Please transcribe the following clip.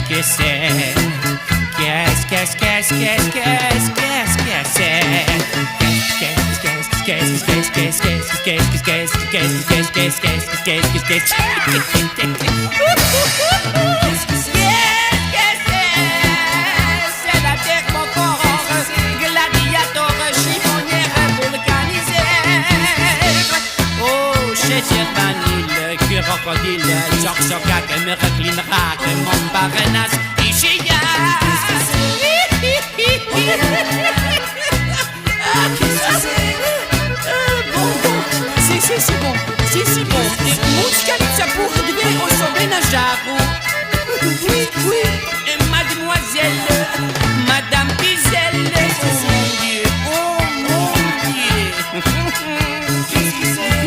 que c'est? Qu'est-ce que c'est la technocore, gladiator, chiffonnière, vulcanisée. Oh, chétier vanille, crocodile, choc-chocac, me reclinera, que mon barenas, ichia. C'est bon. Muscalica pour deviner au sommet Najarou. Oui. Et mademoiselle, Madame Bizelle. Oh mon Dieu. Qu'est-ce que c'est?